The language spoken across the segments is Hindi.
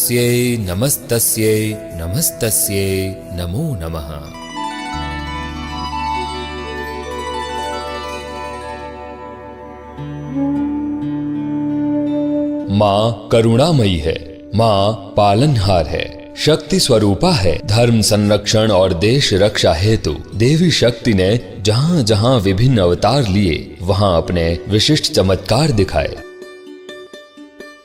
तस्यै नमस्तस्यै नमस्तस्यै नमो नमः। माँ करुणामयी है, माँ पालनहार है, शक्ति स्वरूपा है। धर्म संरक्षण और देश रक्षा हेतु देवी शक्ति ने जहाँ जहाँ विभिन्न अवतार लिए वहाँ अपने विशिष्ट चमत्कार दिखाए।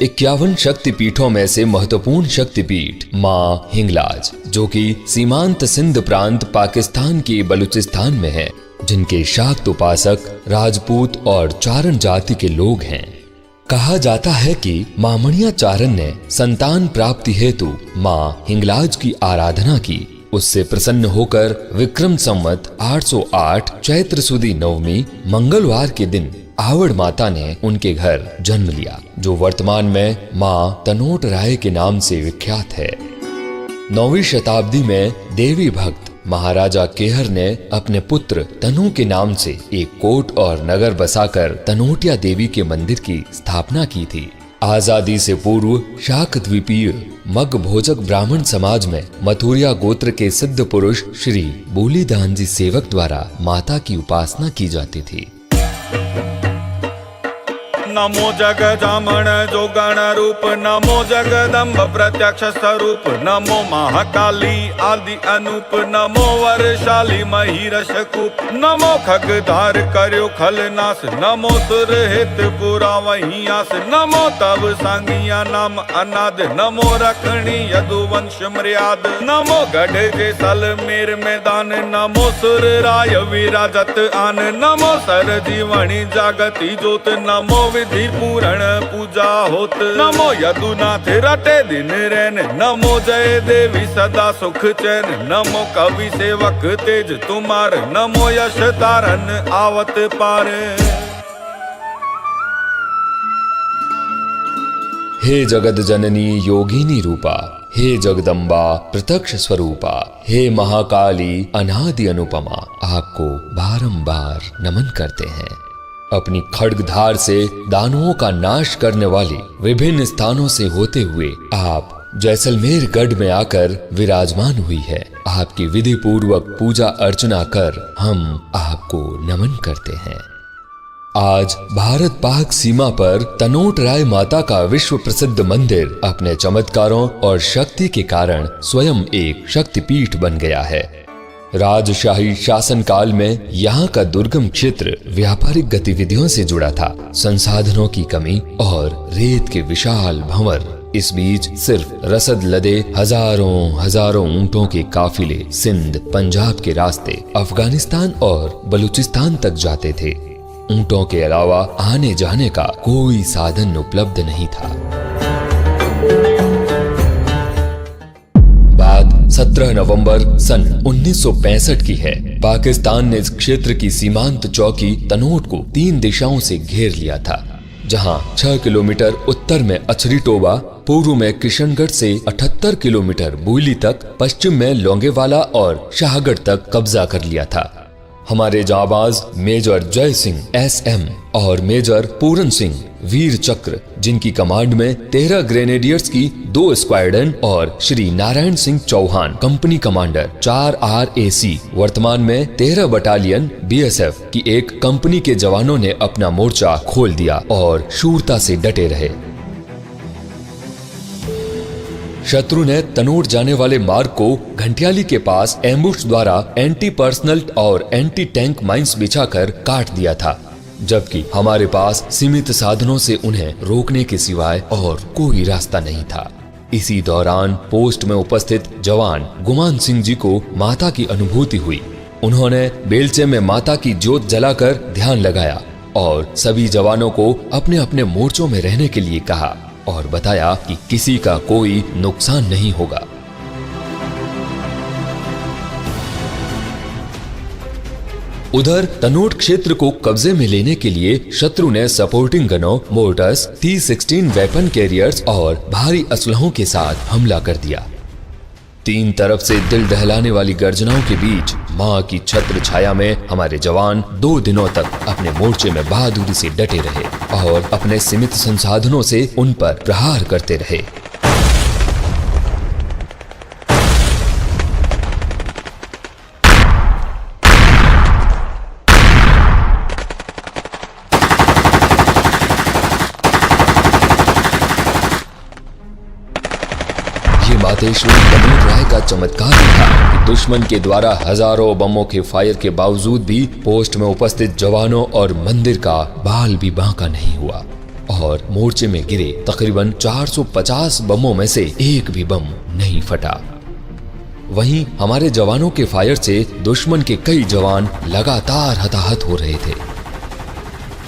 51 शक्तिपीठों में से महत्वपूर्ण शक्तिपीठ माँ हिंगलाज, जो कि सीमांत सिंध प्रांत पाकिस्तान के बलूचिस्तान में है, जिनके शाक्त उपासक राजपूत और चारण जाति के लोग हैं। कहा जाता है कि माँ मणिया चारण ने संतान प्राप्ति हेतु माँ हिंगलाज की आराधना की। उससे प्रसन्न होकर विक्रम संवत 808 चैत्र सुदी नवमी मंगलवार के दिन आवड़ माता ने उनके घर जन्म लिया, जो वर्तमान में माँ तनोट राय के नाम से विख्यात है। 9वीं शताब्दी में देवी भक्त महाराजा केहर ने अपने पुत्र तनु के नाम से एक कोट और नगर बसाकर तनोटिया देवी के मंदिर की स्थापना की थी। आजादी से पूर्व शाक द्वीपीय मग भोजक ब्राह्मण समाज में मथुरिया गोत्र के सिद्ध पुरुष श्री बूलीदान जी सेवक द्वारा माता की उपासना की जाती थी। नमो जगजामण जो गण रूप, नमो जगदम्ब प्रत्यक्ष स्वरूप, नमो महाकाली आदि अनूप, नमो वर्षाली महिरश कूप, नमो खगधार कर्यो खलनाश, नमो सुर हित पुरा वही आस, नमो तब सांगिया नाम अनाद, नमो रखणी यदुवंश मर्याद, नमो गढ़ के सल मेर मैदान, नमो सुर राय विराजत आन, नमो सर जीवणी जागती जोत, नमो विधि पूरण पूजा होत, नमो यदुनाथ रटे दिन रैन, नमो जय देवी सदा सुख चैन, नमो कवि सेवक तेज तुम्हार, नमो यश तारन आवत पार। हे जगद जननी योगिनी रूपा, हे जगदम्बा प्रत्यक्ष स्वरूपा, हे महाकाली अनादि अनुपमा, आपको बारंबार नमन करते हैं। अपनी खड्गधार से दानवों का नाश करने वाली विभिन्न स्थानों से होते हुए आप जैसलमेर गढ़ में आकर विराजमान हुई है। आपकी विधि पूर्वक पूजा अर्चना कर हम आपको नमन करते हैं। आज भारत पाक सीमा पर तनोट राय माता का विश्व प्रसिद्ध मंदिर अपने चमत्कारों और शक्ति के कारण स्वयं एक शक्तिपीठ बन गया है। राजशाही शासन काल में यहाँ का दुर्गम क्षेत्र व्यापारिक गतिविधियों से जुड़ा था। संसाधनों की कमी और रेत के विशाल भंवर, इस बीच सिर्फ रसद लदे हजारों ऊंटों के काफिले सिंध पंजाब के रास्ते अफगानिस्तान और बलूचिस्तान तक जाते थे। ऊंटों के अलावा आने जाने का कोई साधन उपलब्ध नहीं था। 17 नवंबर सन 1965 की है। पाकिस्तान ने इस क्षेत्र की सीमांत चौकी तनोट को 3 दिशाओं से घेर लिया था, जहां 6 किलोमीटर उत्तर में अछरी टोबा, पूर्व में किशनगढ़ से 78 किलोमीटर बुइली तक, पश्चिम में लोंगेवाला और शाहगढ़ तक कब्जा कर लिया था। हमारे जाबाज मेजर जय सिंह SM और मेजर पूरन सिंह वीर चक्र, जिनकी कमांड में 13 ग्रेनेडियर्स की 2 स्क्वाड्रन और Shri Narayan Singh Chauhan company commander 4 RAC, वर्तमान में 13 बटालियन BSF की एक कंपनी के जवानों ने अपना मोर्चा खोल दिया और शूरता से डटे रहे। शत्रु ने तनोट जाने वाले मार्ग को घंटियाली के पास एम्बुश द्वारा एंटी पर्सनल और एंटी टैंक माइंस बिछाकर काट दिया था, जबकि हमारे पास सीमित साधनों से उन्हें रोकने के सिवाय और कोई रास्ता नहीं था। इसी दौरान पोस्ट में उपस्थित जवान गुमान सिंह जी को माता की अनुभूति हुई। उन्होंने बेलचे में माता की ज्योत जलाकर ध्यान लगाया और सभी जवानों को अपने अपने मोर्चों में रहने के लिए कहा और बताया कि किसी का कोई नुकसान नहीं होगा। उधर तनोट क्षेत्र को कब्जे में लेने के लिए शत्रु ने supporting गनों, motors, T-16 weapon carriers और भारी असलहों के साथ हमला कर दिया। 3 तरफ से दिल दहलाने वाली गर्जनाओं के बीच मां की छत्र छाया में हमारे जवान 2 दिनों तक अपने मोर्चे में बहादुरी से डटे रहे और अपने सीमित संसाधनों से उन पर प्रहार करते रहे। फतेश्वरी तनूर राय का चमत्कार था कि दुश्मन के द्वारा हजारों बमों के फायर के बावजूद भी पोस्ट में उपस्थित जवानों और मंदिर का बाल भी बांका नहीं हुआ और मोर्चे में गिरे तकरीबन 450 बमों में से एक भी बम नहीं फटा। वहीं हमारे जवानों के फायर से दुश्मन के कई जवान लगातार हताहत हो रहे थे।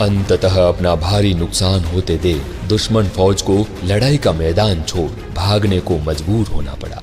अंततः अपना भारी नुकसान होते देख दुश्मन फौज को लड़ाई का मैदान छोड़ भागने को मजबूर होना पड़ा।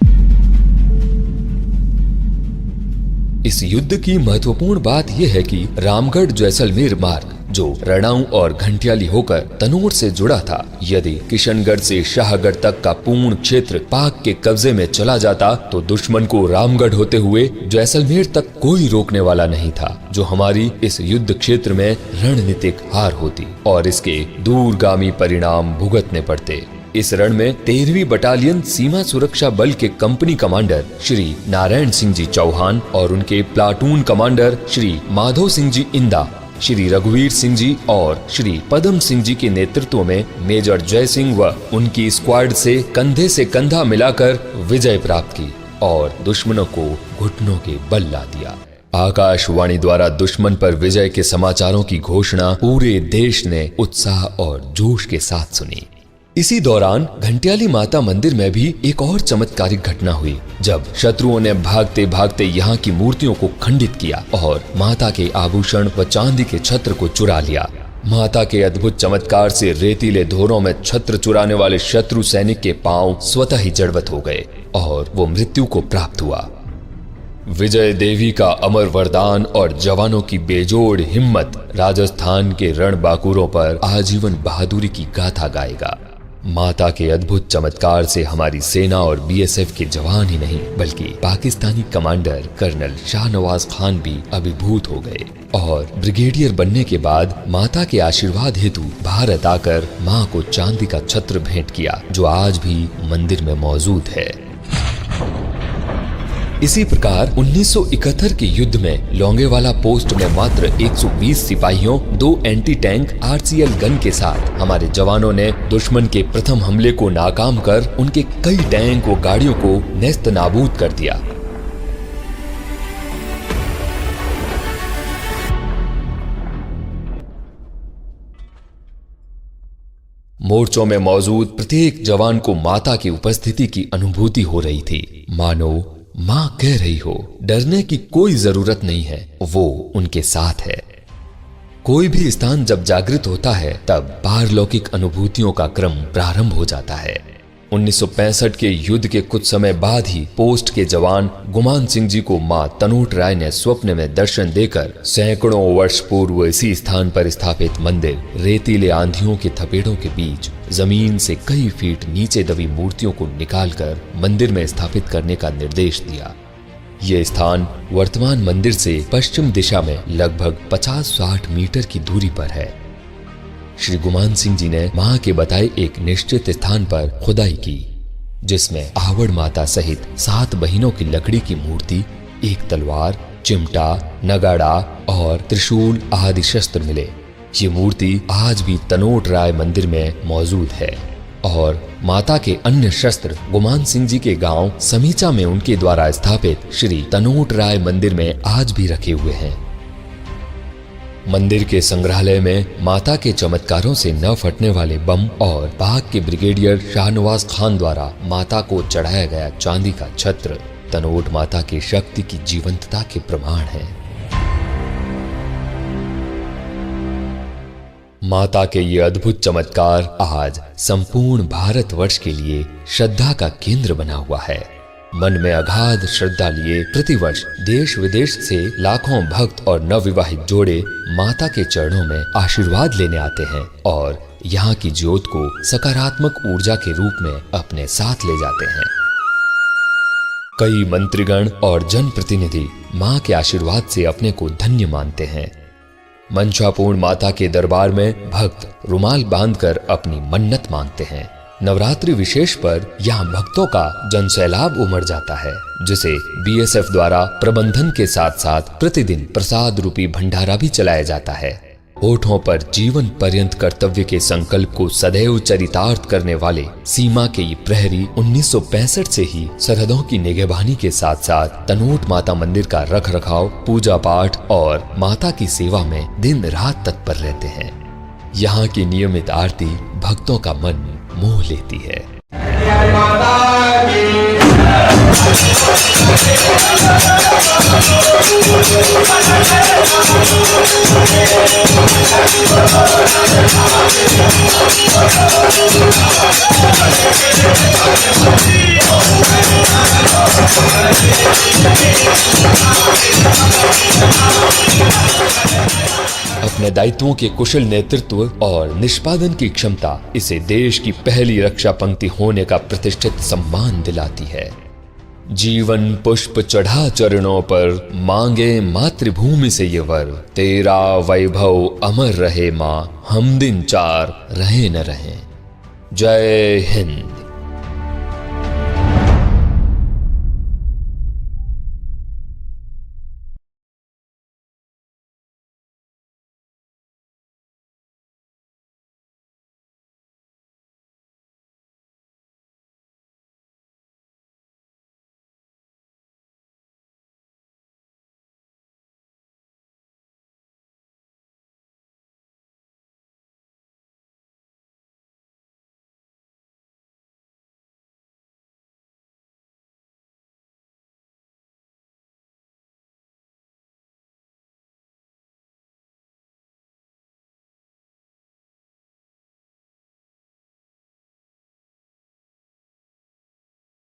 इस युद्ध की महत्वपूर्ण बात यह है कि रामगढ़ जैसलमेर मार्ग जो रणाऊ और घंटियाली होकर तनोट से जुड़ा था, यदि किशनगढ़ से शाहगढ़ तक का पूर्ण क्षेत्र पाक के कब्जे में चला जाता तो दुश्मन को रामगढ़ होते हुए जैसलमेर तक कोई रोकने वाला नहीं था, जो हमारी इस युद्ध क्षेत्र में रणनीतिक हार होती और इसके दूरगामी परिणाम भुगतने पड़ते। इस रण में 13वीं बटालियन सीमा सुरक्षा बल के कंपनी कमांडर श्री नारायण सिंह जी चौहान और उनके प्लाटून कमांडर श्री माधव सिंह जी इंदा, श्री रघुवीर सिंह जी और श्री पदम सिंह जी के नेतृत्व में मेजर जय सिंह व उनकी स्क्वाड से कंधा मिलाकर विजय प्राप्त की और दुश्मनों को घुटनों के बल ला दिया। आकाशवाणी द्वारा दुश्मन पर विजय के समाचारों की घोषणा पूरे देश ने उत्साह और जोश के साथ सुनी। इसी दौरान घंटियाली माता मंदिर में भी एक और चमत्कारिक घटना हुई, जब शत्रुओं ने भागते भागते यहाँ की मूर्तियों को खंडित किया और माता के आभूषण व चांदी के छत्र को चुरा लिया। माता के अद्भुत चमत्कार से रेतीले धोरों में छत्र चुराने वाले शत्रु सैनिक के पांव स्वतः ही जड़वत हो गए और वो मृत्यु को प्राप्त हुआ। विजय देवी का अमर वरदान और जवानों की बेजोड़ हिम्मत राजस्थान के रण बाकुरों पर आजीवन बहादुरी की गाथा गाएगा। माता के अद्भुत चमत्कार से हमारी सेना और बीएसएफ के जवान ही नहीं बल्कि पाकिस्तानी कमांडर कर्नल शाहनवाज खान भी अभिभूत हो गए और ब्रिगेडियर बनने के बाद माता के आशीर्वाद हेतु भारत आकर मां को चांदी का छत्र भेंट किया, जो आज भी मंदिर में मौजूद है। इसी प्रकार 1971 के युद्ध में लोंगेवाला पोस्ट में मात्र 120 सिपाहियों, 2 एंटी टैंक आरसीएल गन के साथ हमारे जवानों ने दुश्मन के प्रथम हमले को नाकाम कर उनके कई टैंक व गाड़ियों को नेस्त नाबूद कर दिया। मोर्चों में मौजूद प्रत्येक जवान को माता की उपस्थिति की अनुभूति हो रही थी, मानो मां कह रही हो डरने की कोई जरूरत नहीं है, वो उनके साथ है। कोई भी स्थान जब जागृत होता है तब पारलौकिक अनुभूतियों का क्रम प्रारंभ हो जाता है। 1965 के युद्ध के कुछ समय बाद ही पोस्ट के जवान गुमान सिंह जी को मां तनोट राय ने स्वप्न में दर्शन देकर सैकड़ों वर्ष पूर्व इसी स्थान पर स्थापित मंदिर रेतीले आंधियों के थपेड़ों के बीच जमीन से कई फीट नीचे दबी मूर्तियों को निकालकर मंदिर में स्थापित करने का निर्देश दिया। ये स्थान वर्तमान मंदिर से पश्चिम दिशा में लगभग 50-60 मीटर की दूरी पर है। श्री गुमान सिंह जी ने मां के बताए एक निश्चित स्थान पर खुदाई की, जिसमें आवड़ माता सहित 7 बहिनों की लकड़ी की मूर्ति, एक तलवार, चिमटा, नगाड़ा और त्रिशूल आदि शस्त्र मिले। ये मूर्ति आज भी तनोट राय मंदिर में मौजूद है और माता के अन्य शस्त्र गुमान सिंह जी के गांव समीचा में उनके द्वारा स्थापित श्री तनोट राय मंदिर में आज भी रखे हुए हैं। मंदिर के संग्रहालय में माता के चमत्कारों से न फटने वाले बम और पाक के ब्रिगेडियर शाहनवाज खान द्वारा माता को चढ़ाया गया चांदी का छत्र तनोट माता की शक्ति की जीवंतता के प्रमाण है। माता के ये अद्भुत चमत्कार आज संपूर्ण भारतवर्ष के लिए श्रद्धा का केंद्र बना हुआ है। मन में अगाध श्रद्धा लिए प्रतिवर्ष देश विदेश से लाखों भक्त और नवविवाहित जोड़े माता के चरणों में आशीर्वाद लेने आते हैं और यहाँ की ज्योत को सकारात्मक ऊर्जा के रूप में अपने साथ ले जाते हैं। कई मंत्रीगण और जनप्रतिनिधि माँ के आशीर्वाद से अपने को धन्य मानते हैं। मंशापूर्ण माता के दरबार में भक्त रुमाल बांधकर अपनी मन्नत मांगते हैं। नवरात्रि विशेष पर यहाँ भक्तों का जनसैलाब उमड़ जाता है, जिसे बीएसएफ द्वारा प्रबंधन के साथ साथ प्रतिदिन प्रसाद रूपी भंडारा भी चलाया जाता है। होठों पर जीवन पर्यंत कर्तव्य के संकल्प को सदैव चरितार्थ करने वाले सीमा के ये प्रहरी 1965 से ही सरहदों की निगहबानी के साथ साथ तनोट माता मंदिर का रख रखाव, पूजा पाठ और माता की सेवा में दिन रात तत्पर रहते हैं। यहाँ की नियमित आरती भक्तों का मन मोह लेती है। अपने दायित्वों के कुशल नेतृत्व और निष्पादन की क्षमता इसे देश की पहली रक्षा पंक्ति होने का प्रतिष्ठित सम्मान दिलाती है। जीवन पुष्प चढ़ा चरणों पर, मांगे मातृभूमि से ये वर, तेरा वैभव अमर रहे मां, हम दिन चार रहे न रहे। जय हिंद।